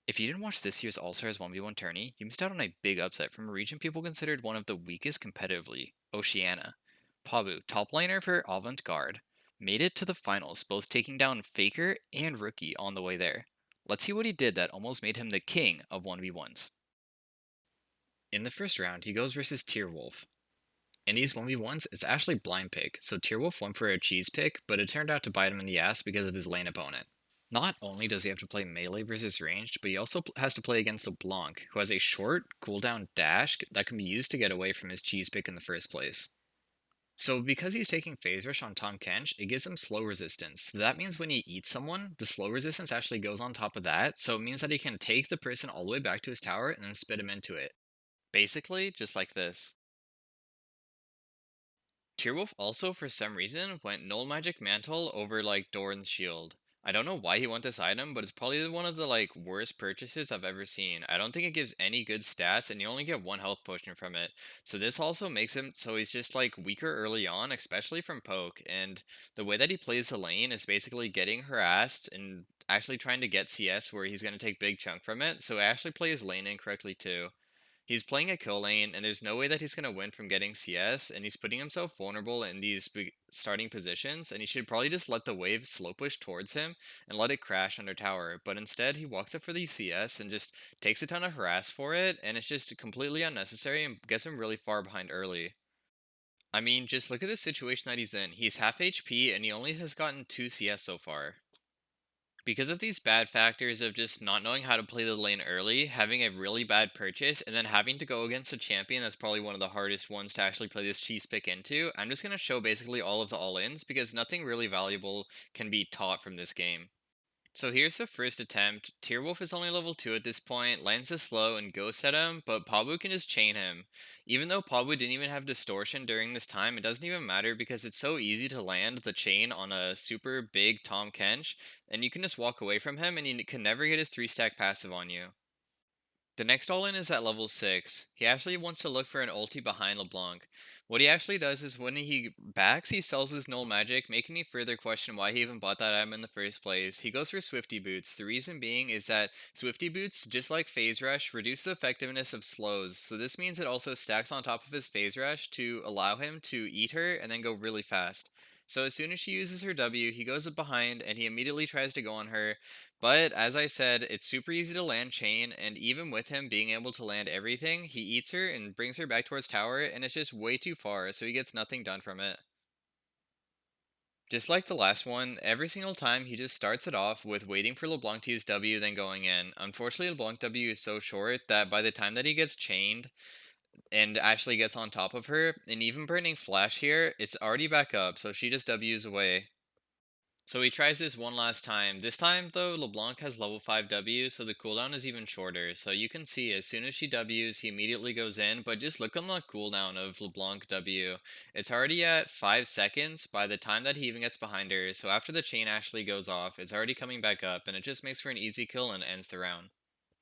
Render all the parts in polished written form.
If you didn't watch this year's All-Stars 1v1 Tourney, you missed out on a big upset from a region people considered one of the weakest competitively, Oceania. Pabu, top laner for Avant-Garde, made it to the finals, both taking down Faker and Rookie on the way there. Let's see what he did that almost made him the king of 1v1s. In the first round, he goes versus Tierwulf. In these 1v1s, it's actually blind pick, so Tierwolf went for a cheese pick, but it turned out to bite him in the ass because of his lane opponent. Not only does he have to play melee versus ranged, but he also has to play against LeBlanc, who has a short cooldown dash that can be used to get away from his cheese pick in the first place. So because he's taking phase rush on Tahm Kench, it gives him slow resistance. So that means when he eats someone, the slow resistance actually goes on top of that, so it means that he can take the person all the way back to his tower and then spit him into it. Basically, just like this. Tierwolf also, for some reason, went Null Magic Mantle over, Doran's Shield. I don't know why he went this item, but it's probably one of the, worst purchases I've ever seen. I don't think it gives any good stats, and you only get one health potion from it. So this also makes him so he's just, weaker early on, especially from poke, and the way that he plays the lane is basically getting harassed and actually trying to get CS where he's going to take big chunk from it, so actually plays lane incorrectly too. He's playing a kill lane, and there's no way that he's going to win from getting CS, and he's putting himself vulnerable in these starting positions, and he should probably just let the wave slow push towards him and let it crash under tower. But instead, he walks up for the CS and just takes a ton of harass for it, and it's just completely unnecessary and gets him really far behind early. I mean, just look at the situation that he's in. He's half HP, and he only has gotten 2 CS so far. Because of these bad factors of just not knowing how to play the lane early, having a really bad purchase, and then having to go against a champion that's probably one of the hardest ones to actually play this cheese pick into, I'm just going to show basically all of the all-ins because nothing really valuable can be taught from this game. So here's the first attempt. Tierwolf is only level 2 at this point, lands the slow and ghost at him, but Pabu can just chain him. Even though Pabu didn't even have distortion during this time, it doesn't even matter because it's so easy to land the chain on a super big Tahm Kench, and you can just walk away from him and he can never get his 3-stack passive on you. The next all-in is at level 6. He actually wants to look for an ulti behind LeBlanc. What he actually does is when he backs, he sells his null magic, making me further question why he even bought that item in the first place. He goes for Swifty Boots. The reason being is that Swifty Boots, just like Phase Rush, reduce the effectiveness of slows. So this means it also stacks on top of his Phase Rush to allow him to eat her and then go really fast. So as soon as she uses her W, he goes up behind and he immediately tries to go on her, but as I said, it's super easy to land chain, and even with him being able to land everything, he eats her and brings her back towards tower, and it's just way too far, so he gets nothing done from it. Just like the last one, every single time he just starts it off with waiting for LeBlanc to use W, then going in. Unfortunately, LeBlanc W is so short that by the time that he gets chained and actually gets on top of her, and even burning Flash here, it's already back up, so she just Ws away. So he tries this one last time. This time, though, LeBlanc has level 5 W, so the cooldown is even shorter. So you can see as soon as she Ws, he immediately goes in, but just look on the cooldown of LeBlanc W. It's already at 5 seconds by the time that he even gets behind her, so after the chain actually goes off, it's already coming back up, and it just makes for an easy kill and ends the round.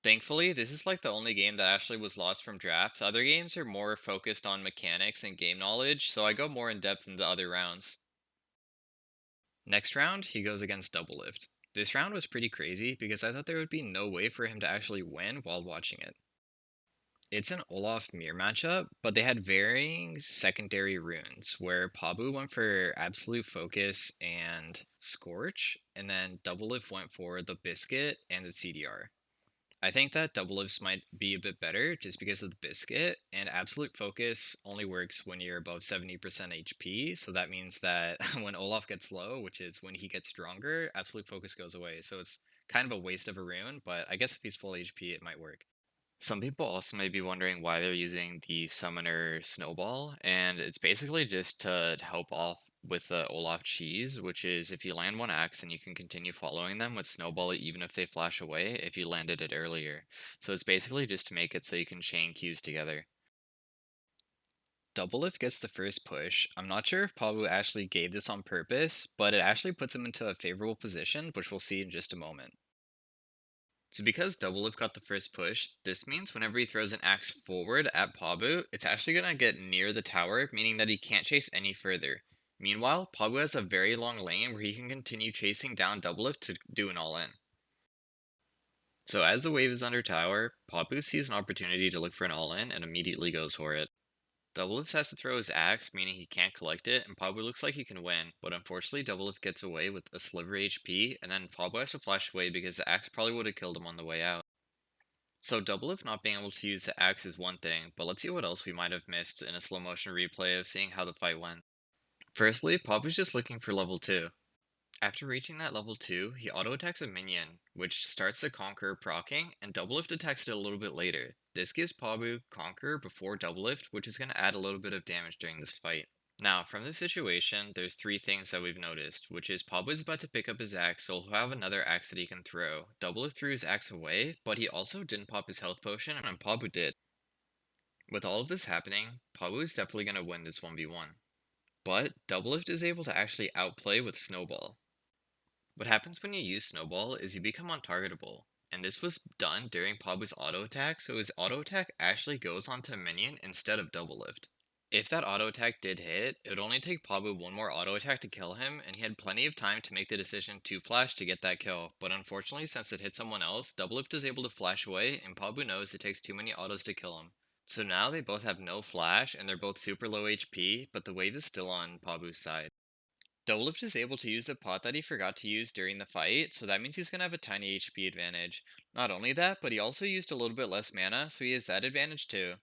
Thankfully, this is like the only game that actually was lost from draft. The other games are more focused on mechanics and game knowledge, so I go more in depth in the other rounds. Next round, he goes against Doublelift. This round was pretty crazy because I thought there would be no way for him to actually win while watching it. It's an Olaf mirror matchup, but they had varying secondary runes where Pabu went for Absolute Focus and Scorch, and then Doublelift went for the Biscuit and the CDR. I think that Doublelift's might be a bit better just because of the biscuit, and Absolute Focus only works when you're above 70% HP, so that means that when Olaf gets low, which is when he gets stronger, Absolute Focus goes away, so it's kind of a waste of a rune, but I guess if he's full HP, it might work. Some people also may be wondering why they're using the Summoner Snowball, and it's basically just to help off with the Olaf cheese, which is if you land one axe, then you can continue following them with Snowball even if they flash away if you landed it earlier. So it's basically just to make it so you can chain Qs together. Doublelift gets the first push. I'm not sure if Pabu actually gave this on purpose, but it actually puts him into a favorable position, which we'll see in just a moment. So because Doublelift got the first push, this means whenever he throws an axe forward at Pabu, it's actually going to get near the tower, meaning that he can't chase any further. Meanwhile, Pabu has a very long lane where he can continue chasing down Doublelift to do an all-in. So as the wave is under tower, Pabu sees an opportunity to look for an all-in and immediately goes for it. Doublelift has to throw his axe, meaning he can't collect it, and Pabu looks like he can win, but unfortunately Doublelift gets away with a sliver HP, and then Pabu has to flash away because the axe probably would have killed him on the way out. So Doublelift not being able to use the axe is one thing, but let's see what else we might have missed in a slow motion replay of seeing how the fight went. Firstly, Pabu's just looking for level 2. After reaching that level 2, he auto-attacks a minion, which starts the Conqueror proccing, and Doublelift attacks it a little bit later. This gives Pabu Conqueror before Doublelift, which is going to add a little bit of damage during this fight. Now, from this situation, there's three things that we've noticed, which is Pabu is about to pick up his axe, so he'll have another axe that he can throw. Doublelift threw his axe away, but he also didn't pop his health potion, and Pabu did. With all of this happening, Pabu is definitely going to win this 1v1. But Doublelift is able to actually outplay with Snowball. What happens when you use Snowball is you become untargetable, and this was done during Pabu's auto attack, so his auto attack actually goes onto a minion instead of Doublelift. If that auto attack did hit, it would only take Pabu one more auto attack to kill him, and he had plenty of time to make the decision to flash to get that kill, but unfortunately since it hit someone else, Doublelift is able to flash away, and Pabu knows it takes too many autos to kill him. So now they both have no flash, and they're both super low HP, but the wave is still on Pabu's side. Doublelift is able to use the pot that he forgot to use during the fight, so that means he's gonna have a tiny HP advantage. Not only that, but he also used a little bit less mana, so he has that advantage too.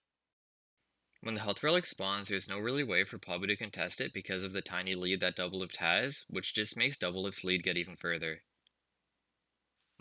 When the health relic spawns, there's no really way for Pabu to contest it because of the tiny lead that Doublelift has, which just makes Doublelift's lead get even further.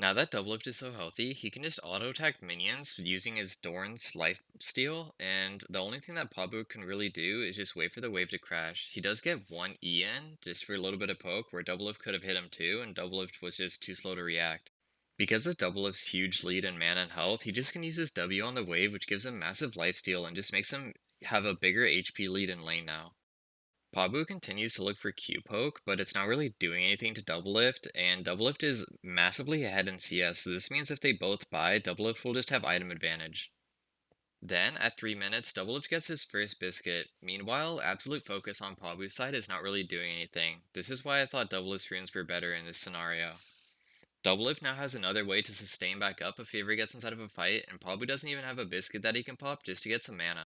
Now that Doublelift is so healthy, he can just auto-attack minions using his Dorn's lifesteal, and the only thing that Pabu can really do is just wait for the wave to crash. He does get one E in, just for a little bit of poke, where Doublelift could have hit him too, and Doublelift was just too slow to react. Because of Doublelift's huge lead in mana and health, he just can use his W on the wave, which gives him massive lifesteal and just makes him have a bigger HP lead in lane now. Pabu continues to look for Q poke, but it's not really doing anything to Doublelift, and Doublelift is massively ahead in CS, so this means if they both buy, Doublelift will just have item advantage. Then, at 3 minutes, Doublelift gets his first biscuit. Meanwhile, absolute focus on Pabu's side is not really doing anything. This is why I thought Doublelift's runes were better in this scenario. Doublelift now has another way to sustain back up if he ever gets inside of a fight, and Pabu doesn't even have a biscuit that he can pop just to get some mana.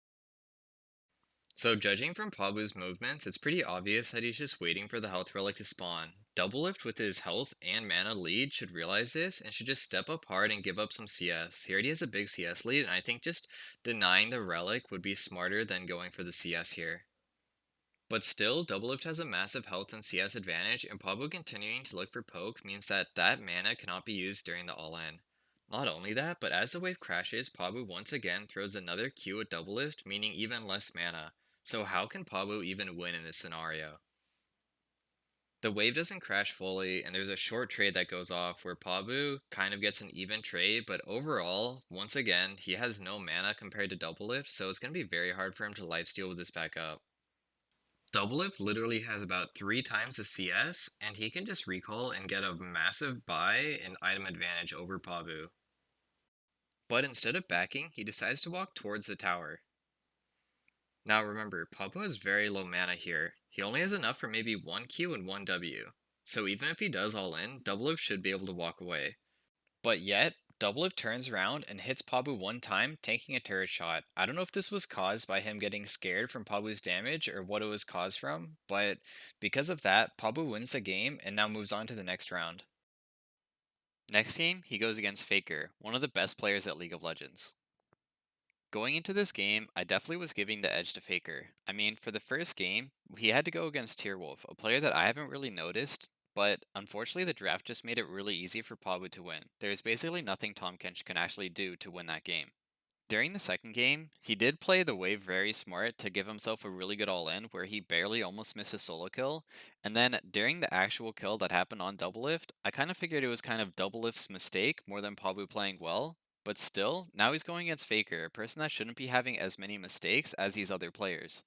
So judging from Pabu's movements, it's pretty obvious that he's just waiting for the health relic to spawn. Doublelift with his health and mana lead should realize this and should just step up hard and give up some CS. He already has a big CS lead, and I think just denying the relic would be smarter than going for the CS here. But still, Doublelift has a massive health and CS advantage, and Pabu continuing to look for poke means that that mana cannot be used during the all-in. Not only that, but as the wave crashes, Pabu once again throws another Q at Doublelift, meaning even less mana. So how can Pabu even win in this scenario? The wave doesn't crash fully, and there's a short trade that goes off where Pabu kind of gets an even trade, but overall, once again, he has no mana compared to Doublelift, so it's going to be very hard for him to lifesteal with this back up. Doublelift literally has about 3 times the CS, and he can just recall and get a massive buy and item advantage over Pabu. But instead of backing, he decides to walk towards the tower. Now remember, Pabu has very low mana here. He only has enough for maybe 1 Q and 1 W. So even if he does all in, Doublelift should be able to walk away. But yet, Doublelift turns around and hits Pabu one time, tanking a turret shot. I don't know if this was caused by him getting scared from Pabu's damage or what it was caused from, but because of that, Pabu wins the game and now moves on to the next round. Next game, he goes against Faker, one of the best players at League of Legends. Going into this game, I definitely was giving the edge to Faker. I mean, for the first game, he had to go against Tierwulf, a player that I haven't really noticed, but unfortunately the draft just made it really easy for Pabu to win. There's basically nothing Tom Kench can actually do to win that game. During the second game, he did play the wave very smart to give himself a really good all-in where he barely almost missed a solo kill, and then during the actual kill that happened on Doublelift, I kind of figured it was kind of Doublelift's mistake more than Pabu playing well, but still, now he's going against Faker, a person that shouldn't be having as many mistakes as these other players.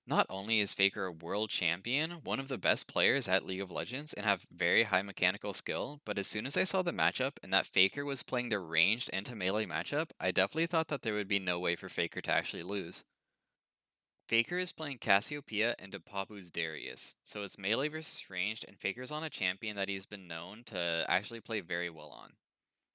Not only is Faker a world champion, one of the best players at League of Legends, and have very high mechanical skill, but as soon as I saw the matchup and that Faker was playing the ranged into melee matchup, I definitely thought that there would be no way for Faker to actually lose. Faker is playing Cassiopeia into Papu's Darius, so it's melee versus ranged, and Faker's on a champion that he's been known to actually play very well on.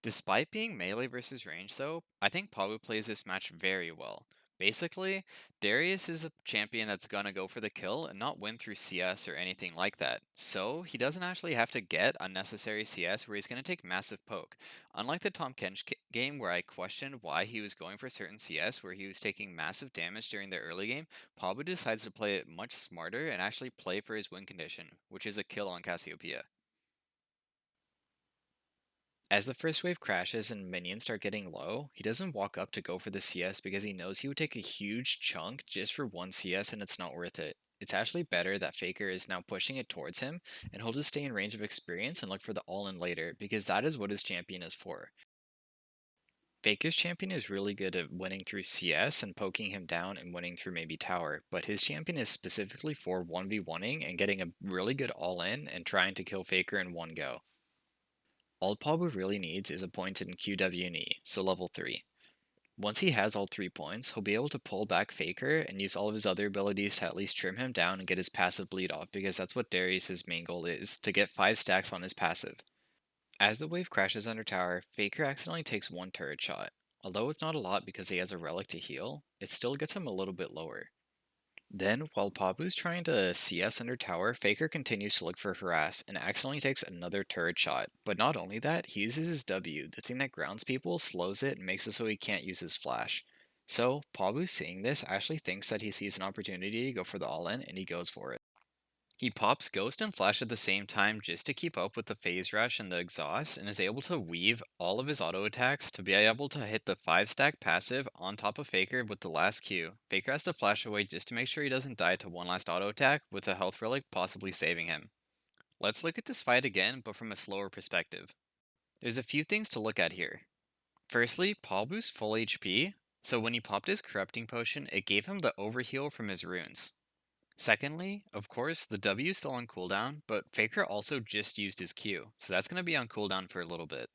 Despite being melee versus range, though, I think Pabu plays this match very well. Basically, Darius is a champion that's gonna go for the kill and not win through CS or anything like that. So, he doesn't actually have to get unnecessary CS where he's gonna take massive poke. Unlike the Tom Kench game where I questioned why he was going for certain CS where he was taking massive damage during the early game, Pabu decides to play it much smarter and actually play for his win condition, which is a kill on Cassiopeia. As the first wave crashes and minions start getting low, he doesn't walk up to go for the CS because he knows he would take a huge chunk just for one CS and it's not worth it. It's actually better that Faker is now pushing it towards him, and he'll just stay in range of experience and look for the all-in later, because that is what his champion is for. Faker's champion is really good at winning through CS and poking him down and winning through maybe tower, but his champion is specifically for 1v1ing and getting a really good all-in and trying to kill Faker in one go. All Pabu really needs is a point in QW&E, so level 3. Once he has all 3 points, he'll be able to pull back Faker and use all of his other abilities to at least trim him down and get his passive bleed off, because that's what Darius' main goal is, to get 5 stacks on his passive. As the wave crashes under tower, Faker accidentally takes 1 turret shot. Although it's not a lot because he has a relic to heal, it still gets him a little bit lower. Then, while Pabu's trying to CS under tower, Faker continues to look for harass and accidentally takes another turret shot. But not only that, he uses his W, the thing that grounds people, slows it, and makes it so he can't use his flash. So, Pabu seeing this actually thinks that he sees an opportunity to go for the all-in, and he goes for it. He pops Ghost and Flash at the same time just to keep up with the phase rush and the exhaust, and is able to weave all of his auto attacks to be able to hit the 5 stack passive on top of Faker with the last Q. Faker has to flash away just to make sure he doesn't die to one last auto attack, with a health relic possibly saving him. Let's look at this fight again, but from a slower perspective. There's a few things to look at here. Firstly, Pabu's full HP, so when he popped his Corrupting Potion, it gave him the overheal from his runes. Secondly, of course, the W is still on cooldown, but Faker also just used his Q, so that's going to be on cooldown for a little bit.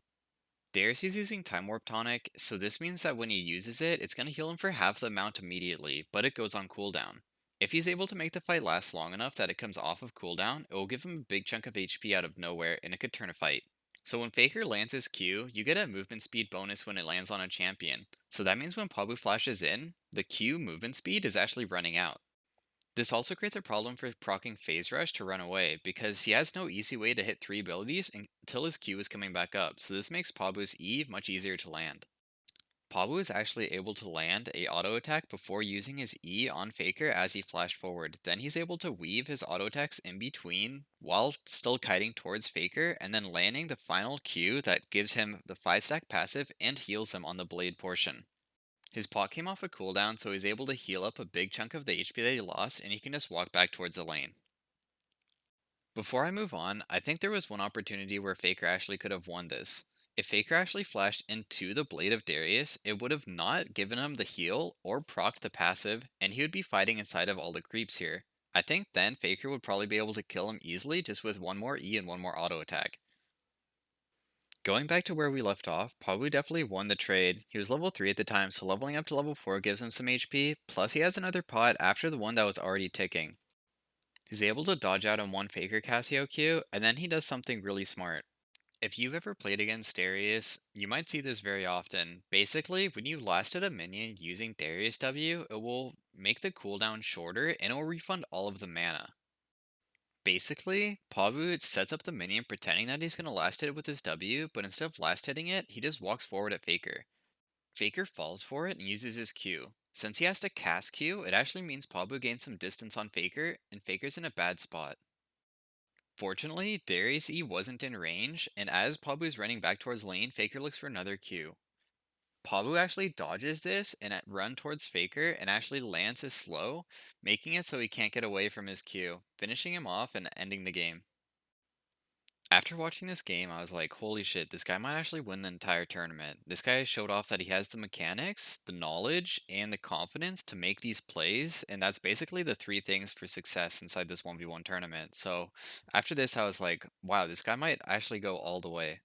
Darius is using Time Warp Tonic, so this means that when he uses it, it's going to heal him for half the amount immediately, but it goes on cooldown. If he's able to make the fight last long enough that it comes off of cooldown, it will give him a big chunk of HP out of nowhere, and it could turn a fight. So when Faker lands his Q, you get a movement speed bonus when it lands on a champion. So that means when Pabu flashes in, the Q movement speed is actually running out. This also creates a problem for proccing Phase Rush to run away, because he has no easy way to hit 3 abilities until his Q is coming back up, so this makes Pabu's E much easier to land. Pabu is actually able to land a auto attack before using his E on Faker as he flashed forward. Then he's able to weave his auto attacks in between while still kiting towards Faker, and then landing the final Q that gives him the 5 stack passive and heals him on the blade portion. His pot came off a cooldown, so he's able to heal up a big chunk of the HP that he lost, and he can just walk back towards the lane. Before I move on, I think there was one opportunity where Faker actually could have won this. If Faker actually flashed into the Blade of Darius, it would have not given him the heal or procced the passive, and he would be fighting inside of all the creeps here. I think then Faker would probably be able to kill him easily just with one more E and one more auto attack. Going back to where we left off, Pabu definitely won the trade. He was level 3 at the time, so leveling up to level 4 gives him some HP, plus he has another pot after the one that was already ticking. He's able to dodge out on one Faker Cassio Q, and then he does something really smart. If you've ever played against Darius, you might see this very often. Basically, when you last hit a minion using Darius W, it will make the cooldown shorter and it will refund all of the mana. Basically, Pabu sets up the minion pretending that he's going to last hit it with his W, but instead of last hitting it, he just walks forward at Faker. Faker falls for it and uses his Q. Since he has to cast Q, it actually means Pabu gains some distance on Faker, and Faker's in a bad spot. Fortunately, Darius E wasn't in range, and as Pabu's running back towards lane, Faker looks for another Q. Pabu actually dodges this and run towards Faker and actually lands his slow, making it so he can't get away from his Q, finishing him off and ending the game. After watching this game, I was like, holy shit, this guy might actually win the entire tournament. This guy showed off that he has the mechanics, the knowledge, and the confidence to make these plays, and that's basically the 3 things for success inside this 1v1 tournament. So after this, I was like, wow, this guy might actually go all the way.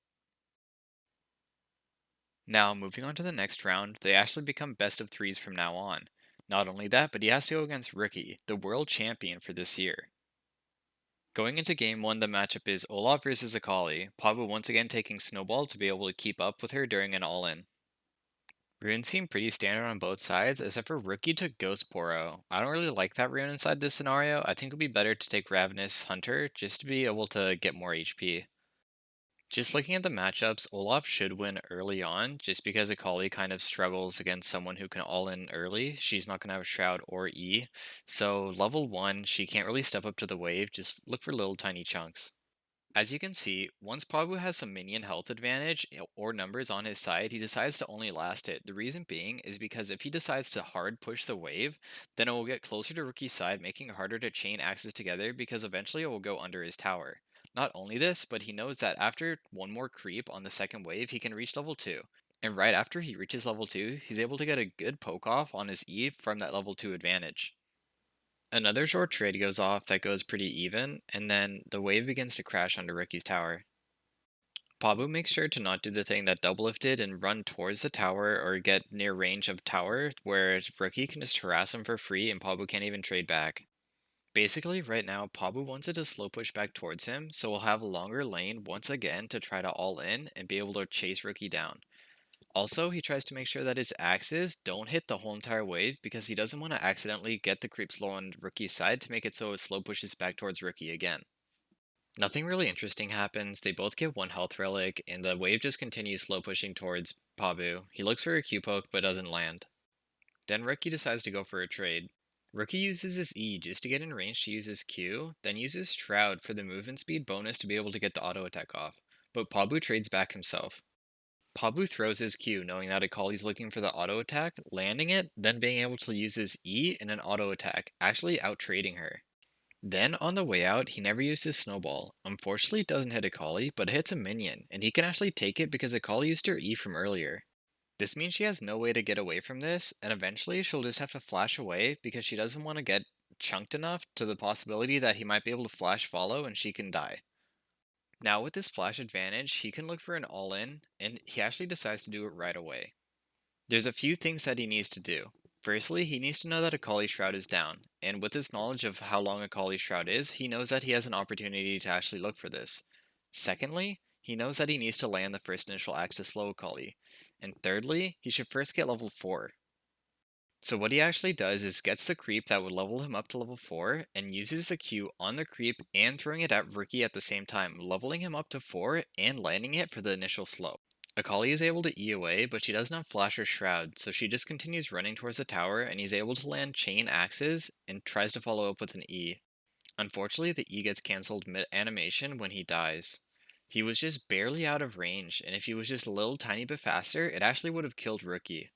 Now, moving on to the next round, they actually become best of 3s from now on. Not only that, but he has to go against Rookie, the world champion for this year. Going into game 1, the matchup is Olaf versus Akali. Pabu once again taking Snowball to be able to keep up with her during an all-in. Runes seem pretty standard on both sides, except for Rookie took Ghost Poro. I don't really like that rune inside this scenario. I think it would be better to take Ravenous Hunter, just to be able to get more HP. Just looking at the matchups, Olaf should win early on, just because Akali kind of struggles against someone who can all in early. She's not going to have Shroud or E. So level 1, she can't really step up to the wave, just look for little tiny chunks. As you can see, once Pabu has some minion health advantage or numbers on his side, he decides to only last it. The reason being is because if he decides to hard push the wave, then it will get closer to Rookie's side, making it harder to chain axes together because eventually it will go under his tower. Not only this, but he knows that after one more creep on the second wave, he can reach level 2. And right after he reaches level 2, he's able to get a good poke off on his E from that level 2 advantage. Another short trade goes off that goes pretty even, and then the wave begins to crash onto Ricky's tower. Pabu makes sure to not do the thing that Doublelift did and run towards the tower or get near range of tower, where Ricky can just harass him for free and Pabu can't even trade back. Basically, right now, Pabu wants it to slow push back towards him, so we'll have a longer lane once again to try to all in and be able to chase Rookie down. Also, he tries to make sure that his axes don't hit the whole entire wave because he doesn't want to accidentally get the creep slow on Rookie's side to make it so it slow pushes back towards Rookie again. Nothing really interesting happens, they both get one health relic, and the wave just continues slow pushing towards Pabu. He looks for a Q poke but doesn't land. Then Rookie decides to go for a trade. Rookie uses his E just to get in range to use his Q, then uses Shroud for the movement speed bonus to be able to get the auto attack off, but Pabu trades back himself. Pabu throws his Q, knowing that Akali's looking for the auto attack, landing it, then being able to use his E in an auto attack, actually out trading her. Then, on the way out, he never used his snowball. Unfortunately, it doesn't hit Akali, but it hits a minion, and he can actually take it because Akali used her E from earlier. This means she has no way to get away from this, and eventually she'll just have to flash away because she doesn't want to get chunked enough to the possibility that he might be able to flash follow and she can die. Now, with this flash advantage, he can look for an all-in, and he actually decides to do it right away. There's a few things that he needs to do. Firstly, he needs to know that Akali's Shroud is down, and with his knowledge of how long Akali's Shroud is, he knows that he has an opportunity to actually look for this. Secondly, he knows that he needs to land the first initial axe to slow Akali. And thirdly, he should first get level 4. So what he actually does is gets the creep that would level him up to level 4, and uses the Q on the creep and throwing it at Rookie at the same time, leveling him up to 4 and landing it for the initial slow. Akali is able to E away, but she does not flash her Shroud, so she just continues running towards the tower, and he's able to land chain axes and tries to follow up with an E. Unfortunately, the E gets cancelled mid-animation when he dies. He was just barely out of range, and if he was just a little tiny bit faster, it actually would have killed Rookie.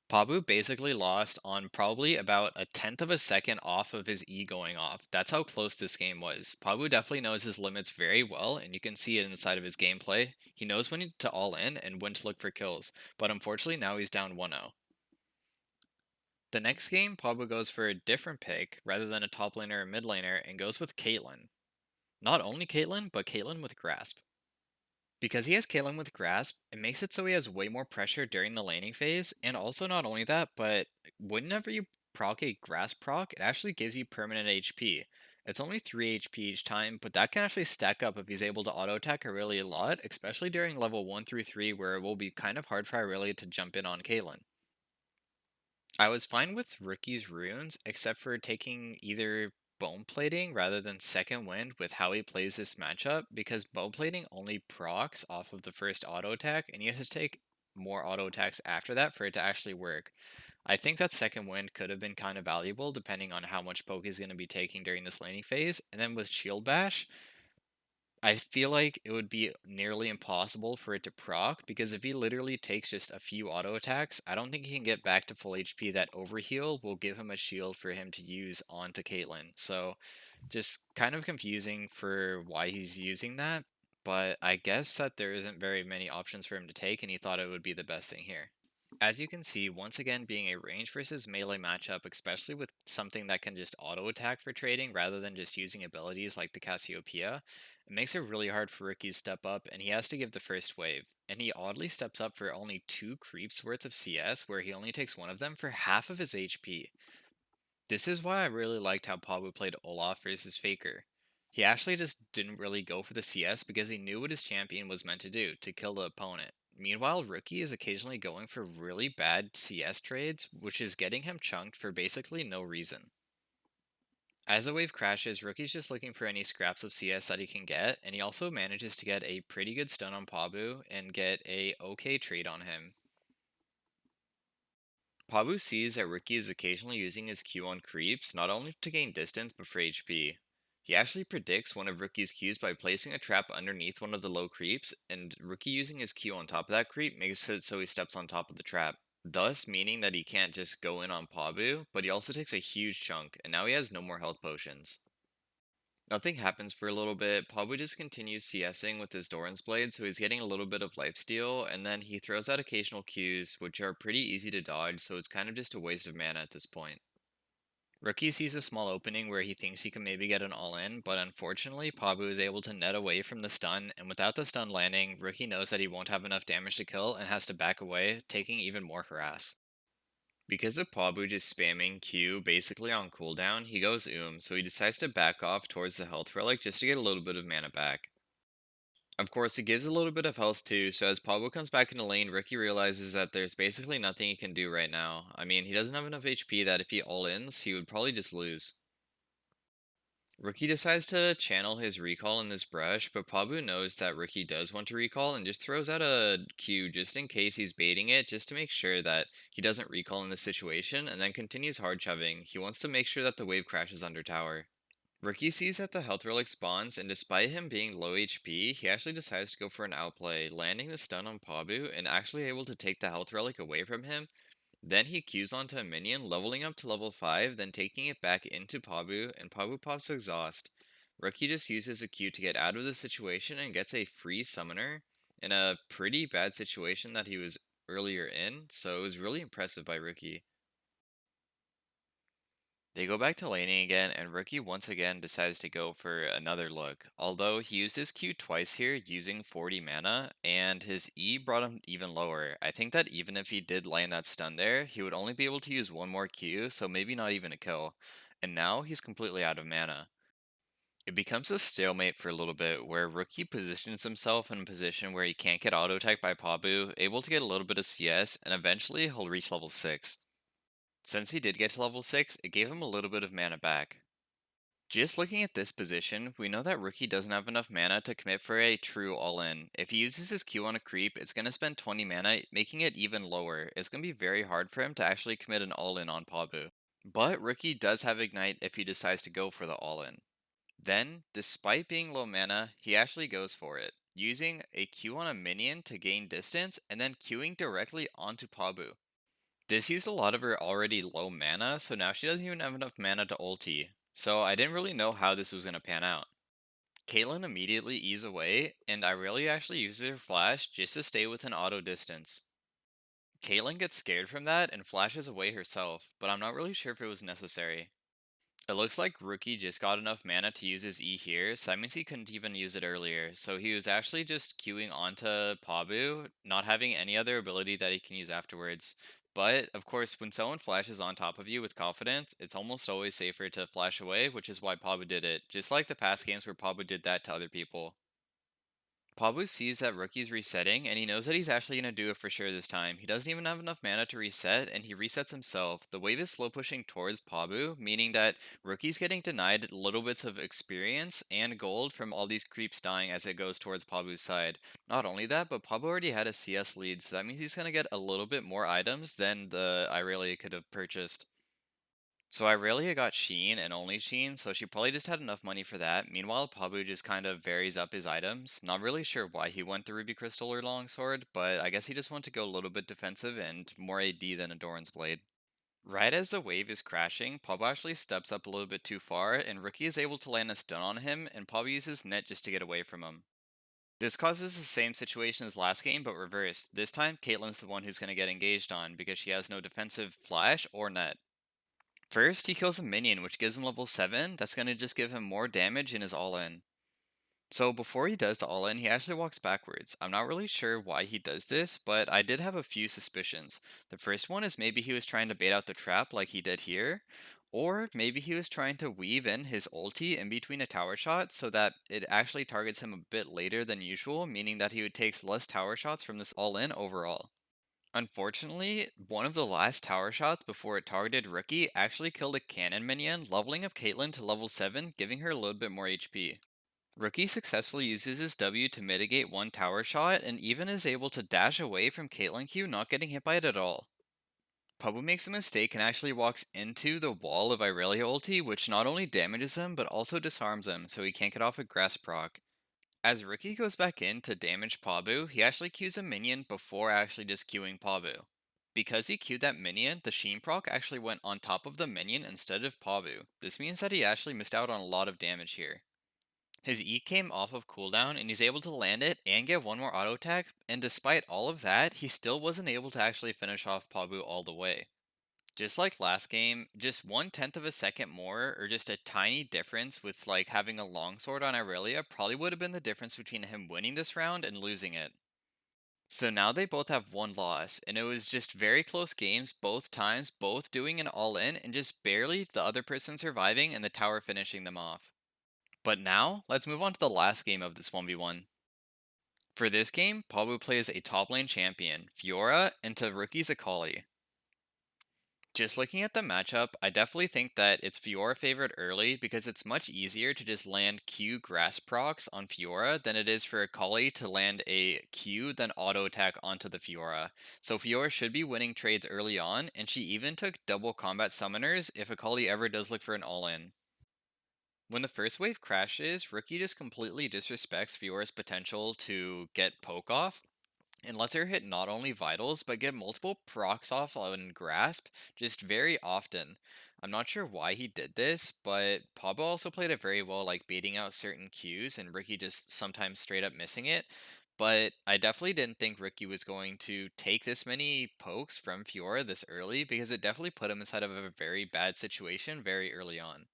Pabu basically lost on probably about a tenth of a second off of his E going off. That's how close this game was. Pabu definitely knows his limits very well, and you can see it inside of his gameplay. He knows when to all in and when to look for kills, but unfortunately now he's down 1-0. The next game, Pabu goes for a different pick rather than a top laner or mid laner and goes with Caitlyn. Not only Caitlyn, but Caitlyn with Grasp. Because he has Caitlyn with Grasp, it makes it so he has way more pressure during the laning phase, and also not only that, but whenever you proc a Grasp proc, it actually gives you permanent HP. It's only 3 HP each time, but that can actually stack up if he's able to auto attack Aurelia a lot, especially during level 1 through 3 where it will be kind of hard for Aurelia to jump in on Caitlyn. I was fine with Rookie's runes, except for taking either bone plating rather than second wind with how he plays this matchup, because bone plating only procs off of the first auto attack, and you have to take more auto attacks after that for it to actually work. I think that second wind could have been kind of valuable depending on how much poke he's going to be taking during this laning phase, and then with shield bash, I feel like it would be nearly impossible for it to proc, because if he literally takes just a few auto attacks, I don't think he can get back to full HP. That overheal will give him a shield for him to use onto Caitlyn. So just kind of confusing for why he's using that, but I guess that there isn't very many options for him to take, and he thought it would be the best thing here. As you can see, once again being a range versus melee matchup, especially with something that can just auto attack for trading rather than just using abilities like the Cassiopeia, it makes it really hard for Ricky to step up, and he has to give the first wave. And he oddly steps up for only 2 creeps worth of CS, where he only takes one of them for half of his HP. This is why I really liked how Pabu played Olaf versus Faker. He actually just didn't really go for the CS because he knew what his champion was meant to do, to kill the opponent. Meanwhile, Rookie is occasionally going for really bad CS trades, which is getting him chunked for basically no reason. As the wave crashes, Rookie's just looking for any scraps of CS that he can get, and he also manages to get a pretty good stun on Pabu and get a okay trade on him. Pabu sees that Rookie is occasionally using his Q on creeps, not only to gain distance but for HP. He actually predicts one of Rookie's Qs by placing a trap underneath one of the low creeps, and Rookie using his Q on top of that creep makes it so he steps on top of the trap. Thus meaning that he can't just go in on Pabu, but he also takes a huge chunk, and now he has no more health potions. Nothing happens for a little bit. Pabu just continues CSing with his Doran's Blade, so he's getting a little bit of lifesteal, and then he throws out occasional Qs, which are pretty easy to dodge, so it's kind of just a waste of mana at this point. Rookie sees a small opening where he thinks he can maybe get an all-in, but unfortunately, Pabu is able to net away from the stun, and without the stun landing, Rookie knows that he won't have enough damage to kill and has to back away, taking even more harass. Because of Pabu just spamming Q basically on cooldown, he goes so he decides to back off towards the health relic just to get a little bit of mana back. Of course, it gives a little bit of health too, so as Pabu comes back into lane, Ricky realizes that there's basically nothing he can do right now. I mean, he doesn't have enough HP that if he all-ins, he would probably just lose. Rookie decides to channel his recall in this brush, but Pabu knows that Rookie does want to recall and just throws out a Q just in case he's baiting it, just to make sure that he doesn't recall in this situation, and then continues hard shoving. He wants to make sure that the wave crashes under tower. Rookie sees that the health relic spawns, and despite him being low HP, he actually decides to go for an outplay, landing the stun on Pabu and actually able to take the health relic away from him. Then he Qs onto a minion, leveling up to level 5, then taking it back into Pabu, and Pabu pops exhaust. Rookie just uses a Q to get out of the situation and gets a free summoner in a pretty bad situation that he was earlier in, so it was really impressive by Rookie. They go back to laning again, and Rookie once again decides to go for another look. Although he used his Q twice here using 40 mana, and his E brought him even lower. I think that even if he did land that stun there, he would only be able to use one more Q, so maybe not even a kill. And now he's completely out of mana. It becomes a stalemate for a little bit, where Rookie positions himself in a position where he can't get auto-attacked by Pabu, able to get a little bit of CS, and eventually he'll reach level 6. Since he did get to level 6, it gave him a little bit of mana back. Just looking at this position, we know that Rookie doesn't have enough mana to commit for a true all-in. If he uses his Q on a creep, it's going to spend 20 mana, making it even lower. It's going to be very hard for him to actually commit an all-in on Pabu. But Rookie does have Ignite if he decides to go for the all-in. Then, despite being low mana, he actually goes for it, using a Q on a minion to gain distance, and then Qing directly onto Pabu. This used a lot of her already low mana, so now she doesn't even have enough mana to ulti. So I didn't really know how this was going to pan out. Caitlyn immediately ease away, and Irelia actually uses her flash just to stay within auto distance. Caitlyn gets scared from that and flashes away herself, but I'm not really sure if it was necessary. It looks like Rookie just got enough mana to use his E here, so that means he couldn't even use it earlier. So he was actually just queuing onto Pabu, not having any other ability that he can use afterwards. But, of course, when someone flashes on top of you with confidence, it's almost always safer to flash away, which is why Pabu did it, just like the past games where Pabu did that to other people. Pabu sees that Rookie's resetting, and he knows that he's actually going to do it for sure this time. He doesn't even have enough mana to reset, and he resets himself. The wave is slow pushing towards Pabu, meaning that Rookie's getting denied little bits of experience and gold from all these creeps dying as it goes towards Pabu's side. Not only that, but Pabu already had a CS lead, so that means he's going to get a little bit more items than the Irelia could have purchased. So Irelia got Sheen and only Sheen, so she probably just had enough money for that. Meanwhile, Pabu just kind of varies up his items. Not really sure why he went the Ruby Crystal or Longsword, but I guess he just wanted to go a little bit defensive and more AD than a Doran's Blade. Right as the wave is crashing, Pabu actually steps up a little bit too far, and Rookie is able to land a stun on him, and Pabu uses net just to get away from him. This causes the same situation as last game, but reversed. This time, Caitlyn's the one who's going to get engaged on, because she has no defensive flash or net. First, he kills a minion, which gives him level 7. That's going to just give him more damage in his all-in. So before he does the all-in, he actually walks backwards. I'm not really sure why he does this, but I did have a few suspicions. The first one is maybe he was trying to bait out the trap like he did here, or maybe he was trying to weave in his ulti in between a tower shot so that it actually targets him a bit later than usual, meaning that he would take less tower shots from this all-in overall. Unfortunately, one of the last tower shots before it targeted Rookie actually killed a cannon minion, leveling up Caitlyn to level 7, giving her a little bit more HP. Rookie successfully uses his W to mitigate one tower shot and even is able to dash away from Caitlyn Q, not getting hit by it at all. Pabu makes a mistake and actually walks into the wall of Irelia ulti, which not only damages him but also disarms him, so he can't get off a grass proc. As Rookie goes back in to damage Pabu, he actually Qs a minion before actually just Qing Pabu. Because he Q'd that minion, the Sheen proc actually went on top of the minion instead of Pabu. This means that he actually missed out on a lot of damage here. His E came off of cooldown and he's able to land it and get one more auto attack, and despite all of that, he still wasn't able to actually finish off Pabu all the way. Just like last game, just 1/10 of a second more, or just a tiny difference with like having a longsword on Irelia probably would have been the difference between him winning this round and losing it. So now they both have one loss, and it was just very close games both times, both doing an all-in and just barely the other person surviving and the tower finishing them off. But now, let's move on to the last game of this 1v1. For this game, Pabu plays a top lane champion, Fiora, into Rookie's Akali. Just looking at the matchup, I definitely think that it's Fiora favored early because it's much easier to just land Q grass procs on Fiora than it is for Akali to land a Q then auto attack onto the Fiora. So Fiora should be winning trades early on, and she even took double combat summoners if Akali ever does look for an all-in. When the first wave crashes, Rookie just completely disrespects Fiora's potential to get poke off and lets her hit not only vitals but get multiple procs off on grasp just very often. I'm not sure why he did this, but Pablo also played it very well, like baiting out certain cues and Ricky just sometimes straight up missing it. But I definitely didn't think Ricky was going to take this many pokes from Fiora this early because it definitely put him inside of a very bad situation very early on.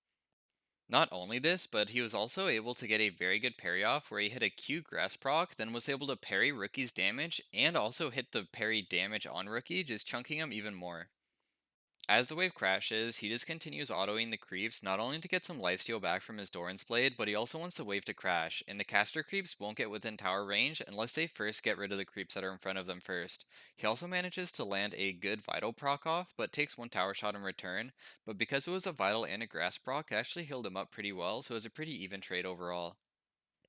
Not only this, but he was also able to get a very good parry off where he hit a Q grass proc, then was able to parry Rookie's damage and also hit the parry damage on Rookie, just chunking him even more. As the wave crashes, he just continues autoing the creeps not only to get some lifesteal back from his Doran's Blade, but he also wants the wave to crash, and the caster creeps won't get within tower range unless they first get rid of the creeps that are in front of them first. He also manages to land a good vital proc off, but takes one tower shot in return, but because it was a vital and a grass proc, it actually healed him up pretty well, so it was a pretty even trade overall.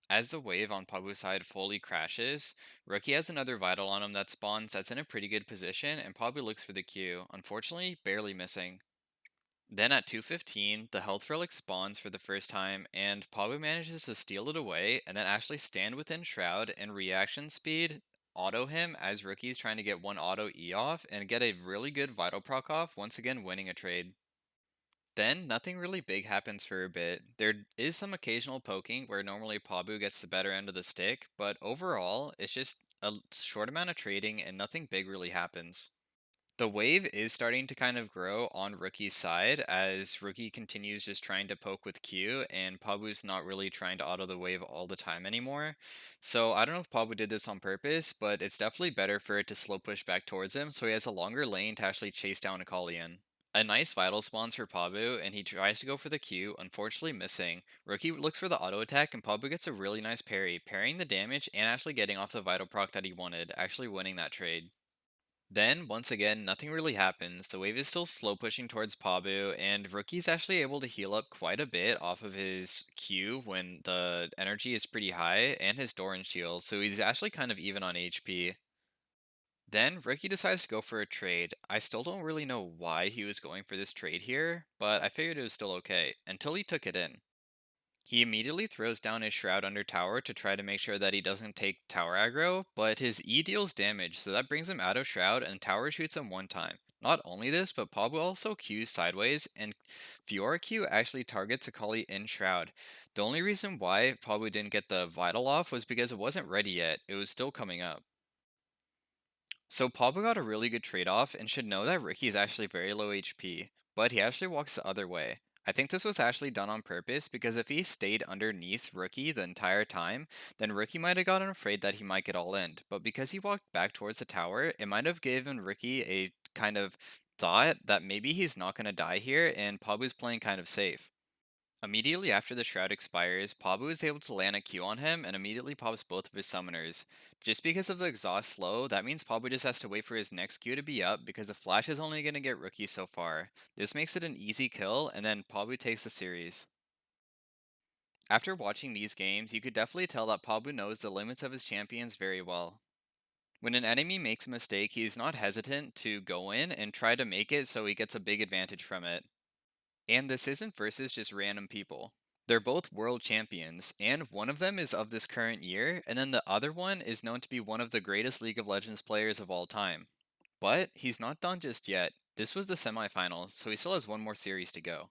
As the wave on Pabu's side fully crashes, Rookie has another vital on him that spawns that's in a pretty good position, and Pabu looks for the Q, unfortunately barely missing. Then at 215, the health relic spawns for the first time, and Pabu manages to steal it away, and then actually stand within Shroud and reaction speed, auto him as Rookie's trying to get one auto E off, and get a really good vital proc off, once again winning a trade. Then, nothing really big happens for a bit. There is some occasional poking where normally Pabu gets the better end of the stick, but overall, it's just a short amount of trading and nothing big really happens. The wave is starting to kind of grow on Rookie's side as Rookie continues just trying to poke with Q, and Pabu's not really trying to auto the wave all the time anymore. So I don't know if Pabu did this on purpose, but it's definitely better for it to slow push back towards him so he has a longer lane to actually chase down Akali in. A nice vital spawns for Pabu, and he tries to go for the Q, unfortunately missing. Rookie looks for the auto attack, and Pabu gets a really nice parry, parrying the damage and actually getting off the vital proc that he wanted, actually winning that trade. Then, once again, nothing really happens. The wave is still slow pushing towards Pabu, and Rookie's actually able to heal up quite a bit off of his Q when the energy is pretty high, and his Doran shield, so he's actually kind of even on HP. Then, Rookie decides to go for a trade. I still don't really know why he was going for this trade here, but I figured it was still okay, until he took it in. He immediately throws down his Shroud under tower to try to make sure that he doesn't take tower aggro, but his E deals damage, so that brings him out of Shroud and tower shoots him one time. Not only this, but Pablo also Qs sideways, and Fiora Q actually targets Akali in Shroud. The only reason why Pablo didn't get the Vital off was because it wasn't ready yet, it was still coming up. So Pablo got a really good trade-off and should know that Ricky is actually very low HP, but he actually walks the other way. I think this was actually done on purpose because if he stayed underneath Rookie the entire time, then Rookie might have gotten afraid that he might get all in. But because he walked back towards the tower, it might have given Rookie a kind of thought that maybe he's not going to die here and Pabu's playing kind of safe. Immediately after the Shroud expires, Pabu is able to land a Q on him and immediately pops both of his summoners. Just because of the exhaust slow, that means Pabu just has to wait for his next Q to be up because the flash is only going to get Rookie so far. This makes it an easy kill, and then Pabu takes the series. After watching these games, you could definitely tell that Pabu knows the limits of his champions very well. When an enemy makes a mistake, he is not hesitant to go in and try to make it so he gets a big advantage from it. And this isn't versus just random people. They're both world champions, and one of them is of this current year, and then the other one is known to be one of the greatest League of Legends players of all time. But he's not done just yet. This was the semifinals, so he still has one more series to go.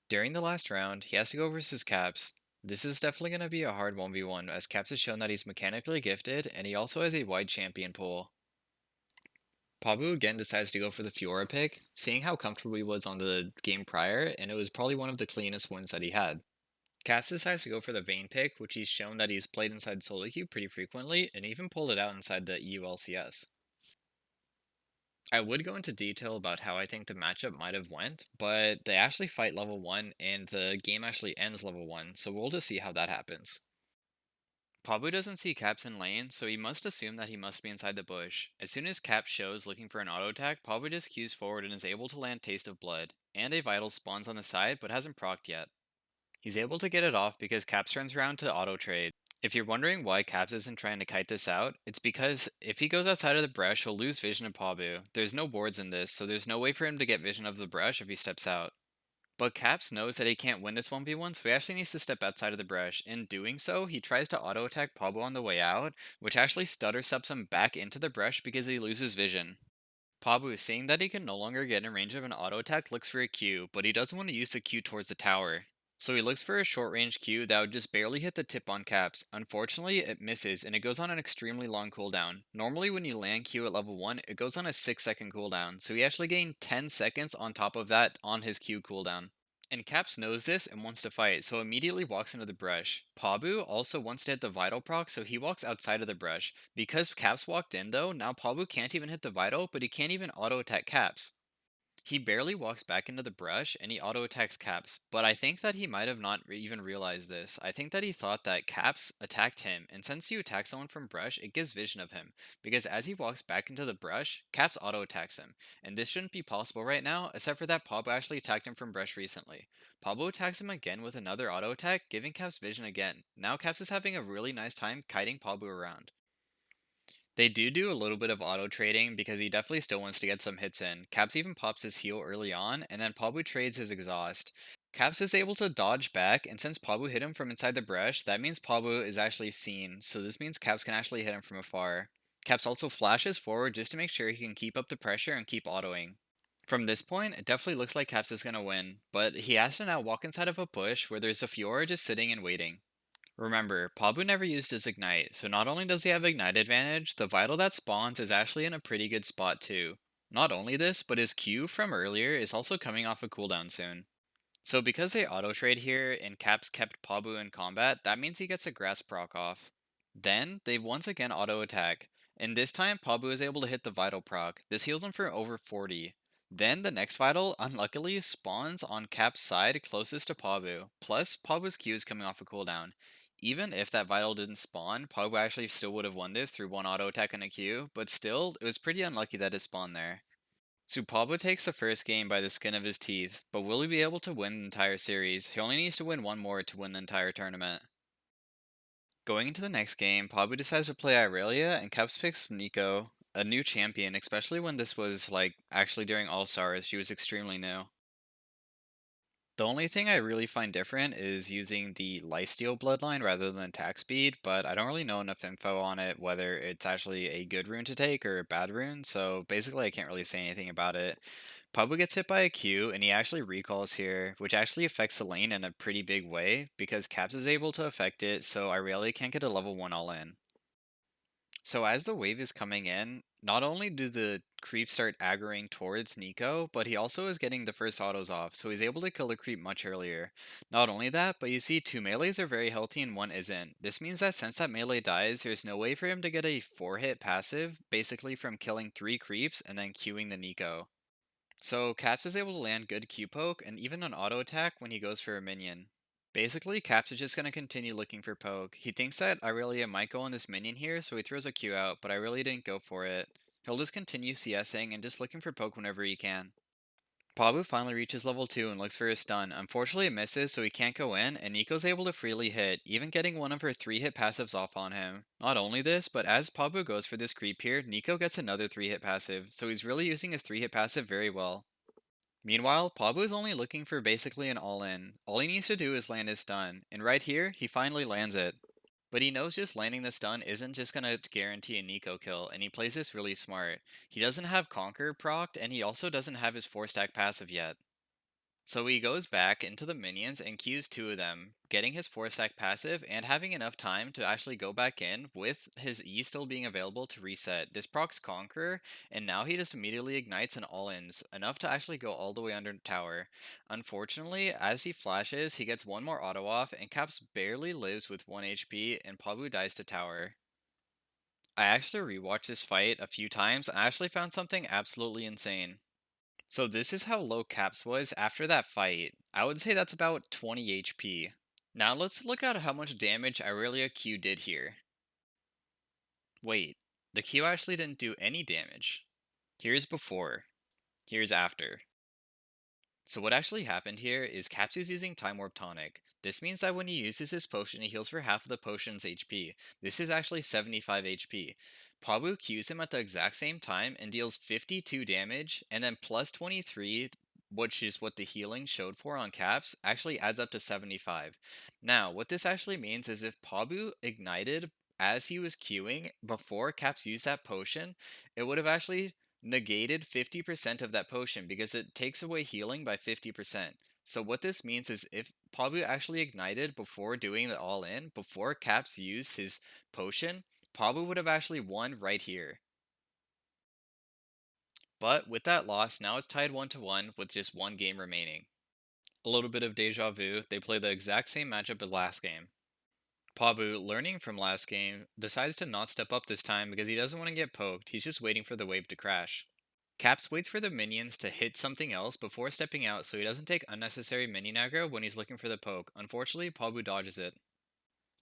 During the last round, he has to go versus Caps. This is definitely going to be a hard 1v1, as Caps has shown that he's mechanically gifted, and he also has a wide champion pool. Pabu again decides to go for the Fiora pick, seeing how comfortable he was on the game prior, and it was probably one of the cleanest wins that he had. Caps decides to go for the Vayne pick, which he's shown that he's played inside solo queue pretty frequently, and even pulled it out inside the EULCS. I would go into detail about how I think the matchup might have went, but they actually fight level 1, and the game actually ends level 1, so we'll just see how that happens. Pabu doesn't see Caps in lane, so he must assume that he must be inside the bush. As soon as Caps shows looking for an auto attack, Pabu just queues forward and is able to land Taste of Blood, and a Vital spawns on the side but hasn't procced yet. He's able to get it off because Caps turns around to auto trade. If you're wondering why Caps isn't trying to kite this out, it's because if he goes outside of the brush, he'll lose vision of Pabu. There's no boards in this, so there's no way for him to get vision of the brush if he steps out. But Caps knows that he can't win this 1v1, so he actually needs to step outside of the brush. In doing so, he tries to auto-attack Pabu on the way out, which actually stutter steps him back into the brush because he loses vision. Pabu, seeing that he can no longer get in range of an auto-attack, looks for a Q, but he doesn't want to use the Q towards the tower. So he looks for a short-range Q that would just barely hit the tip on Caps. Unfortunately, it misses, and it goes on an extremely long cooldown. Normally when you land Q at level 1, it goes on a 6-second cooldown, so he actually gained 10 seconds on top of that on his Q cooldown. And Caps knows this and wants to fight, so immediately walks into the brush. Pabu also wants to hit the Vital proc, so he walks outside of the brush. Because Caps walked in though, now Pabu can't even hit the Vital, but he can't even auto-attack Caps. He barely walks back into the brush and he auto attacks Caps, but I think that he might have not even realized this. I think that he thought that Caps attacked him, and since you attack someone from brush, it gives vision of him, because as he walks back into the brush, Caps auto attacks him, and this shouldn't be possible right now, except for that Pablo actually attacked him from brush recently. Pablo attacks him again with another auto attack, giving Caps vision again. Now Caps is having a really nice time kiting Pablo around. They do a little bit of auto trading because he definitely still wants to get some hits in. Caps even pops his heal early on, and then Pabu trades his exhaust. Caps is able to dodge back, and since Pabu hit him from inside the brush, that means Pabu is actually seen, so this means Caps can actually hit him from afar. Caps also flashes forward just to make sure he can keep up the pressure and keep autoing. From this point, it definitely looks like Caps is going to win, but he has to now walk inside of a bush where there's a Fiora just sitting and waiting. Remember, Pabu never used his Ignite, so not only does he have Ignite advantage, the Vital that spawns is actually in a pretty good spot too. Not only this, but his Q from earlier is also coming off a cooldown soon. So because they auto-trade here and Caps kept Pabu in combat, that means he gets a Grass proc off. Then, they once again auto-attack, and this time Pabu is able to hit the Vital proc. This heals him for over 40. Then the next Vital, unluckily, spawns on Cap's side closest to Pabu, plus Pabu's Q is coming off a cooldown. Even if that Vital didn't spawn, Pabu actually still would have won this through one auto-attack and a Q, but still, it was pretty unlucky that it spawned there. Tsubaba takes the first game by the skin of his teeth, but will he be able to win the entire series? He only needs to win one more to win the entire tournament. Going into the next game, Pabu decides to play Irelia, and Caps picks Nico, a new champion, especially when this was, like, actually during All-Stars, she was extremely new. The only thing I really find different is using the lifesteal bloodline rather than attack speed, but I don't really know enough info on it, whether it's actually a good rune to take or a bad rune, so basically I can't really say anything about it. Pabu gets hit by a Q, and he actually recalls here, which actually affects the lane in a pretty big way, because Caps is able to affect it, so Irelia can't get a level 1 all in. So as the wave is coming in, not only do the creeps start aggroing towards Nico, but he also is getting the first autos off, so he's able to kill the creep much earlier. Not only that, but you see two melees are very healthy and one isn't. This means that since that melee dies, there's no way for him to get a 4-hit passive, basically from killing 3 creeps and then queuing the Nico. So Caps is able to land good Q poke and even an auto attack when he goes for a minion. Basically, Caps is just going to continue looking for poke. He thinks that Irelia might go on this minion here, so he throws a Q out, but I really didn't go for it. He'll just continue CSing and just looking for poke whenever he can. Pabu finally reaches level 2 and looks for his stun. Unfortunately, it misses, so he can't go in, and Nico's able to freely hit, even getting one of her 3-hit passives off on him. Not only this, but as Pabu goes for this creep here, Nico gets another 3-hit passive, so he's really using his 3-hit passive very well. Meanwhile, Pabu is only looking for basically an all-in. All he needs to do is land his stun, and right here, he finally lands it. But he knows just landing the stun isn't just gonna guarantee a Nico kill, and he plays this really smart. He doesn't have Conquer procced, and he also doesn't have his 4-stack passive yet. So he goes back into the minions and queues 2 of them, getting his 4-stack passive and having enough time to actually go back in with his E still being available to reset. This procs Conqueror, and now he just immediately ignites an all-ins, enough to actually go all the way under tower. Unfortunately, as he flashes, he gets one more auto off, and Caps barely lives with 1 HP, and Pabu dies to tower. I actually rewatched this fight a few times, and I actually found something absolutely insane. So this is how low Caps was after that fight. I would say that's about 20 HP. Now let's look at how much damage Irelia Q did here. Wait, the Q actually didn't do any damage. Here's before. Here's after. So what actually happened here is Caps is using Time Warp Tonic. This means that when he uses his potion, he heals for half of the potion's HP. This is actually 75 HP. Pabu Qs him at the exact same time and deals 52 damage, and then plus 23, which is what the healing showed for on Caps, actually adds up to 75. Now, what this actually means is if Pabu ignited as he was queuing before Caps used that potion, it would have actually negated 50% of that potion because it takes away healing by 50%. So what this means is if Pabu actually ignited before doing the all-in, before Caps used his potion, Pabu would have actually won right here. But with that loss, now it's tied 1-1 with just one game remaining. A little bit of deja vu, they play the exact same matchup as last game. Pabu, learning from last game, decides to not step up this time because he doesn't want to get poked, he's just waiting for the wave to crash. Caps waits for the minions to hit something else before stepping out so he doesn't take unnecessary minion aggro when he's looking for the poke. Unfortunately, Pabu dodges it.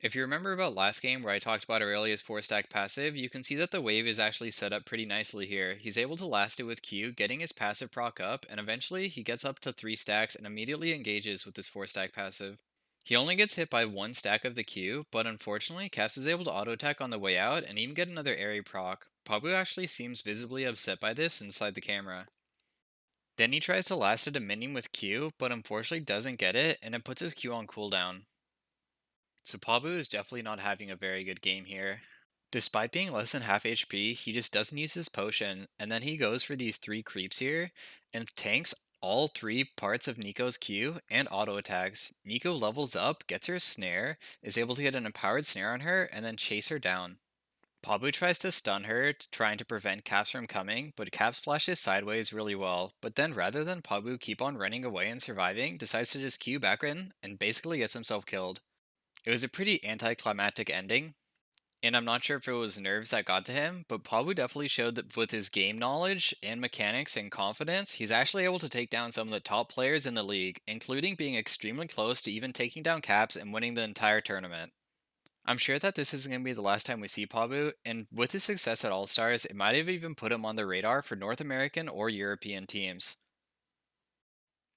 If you remember about last game where I talked about Aurelia's 4-stack passive, you can see that the wave is actually set up pretty nicely here. He's able to last it with Q, getting his passive proc up, and eventually he gets up to 3 stacks and immediately engages with his 4-stack passive. He only gets hit by 1 stack of the Q, but unfortunately, Caps is able to auto attack on the way out and even get another airy proc. Pabu actually seems visibly upset by this inside the camera. Then he tries to last at a minion with Q, but unfortunately doesn't get it, and it puts his Q on cooldown. So Pabu is definitely not having a very good game here. Despite being less than half HP, he just doesn't use his potion, and then he goes for these 3 creeps here, and tanks all 3 parts of Nico's Q and auto attacks. Nico levels up, gets her snare, is able to get an empowered snare on her, and then chase her down. Pabu tries to stun her, trying to prevent Caps from coming, but Caps flashes sideways really well, but then rather than Pabu keep on running away and surviving, decides to just Q back in, and basically gets himself killed. It was a pretty anticlimactic ending, and I'm not sure if it was nerves that got to him, but Pabu definitely showed that with his game knowledge and mechanics and confidence, he's actually able to take down some of the top players in the league, including being extremely close to even taking down Caps and winning the entire tournament. I'm sure that this isn't going to be the last time we see Pabu, and with his success at All Stars, it might have even put him on the radar for North American or European teams.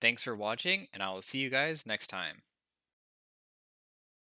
Thanks for watching, and I will see you guys next time.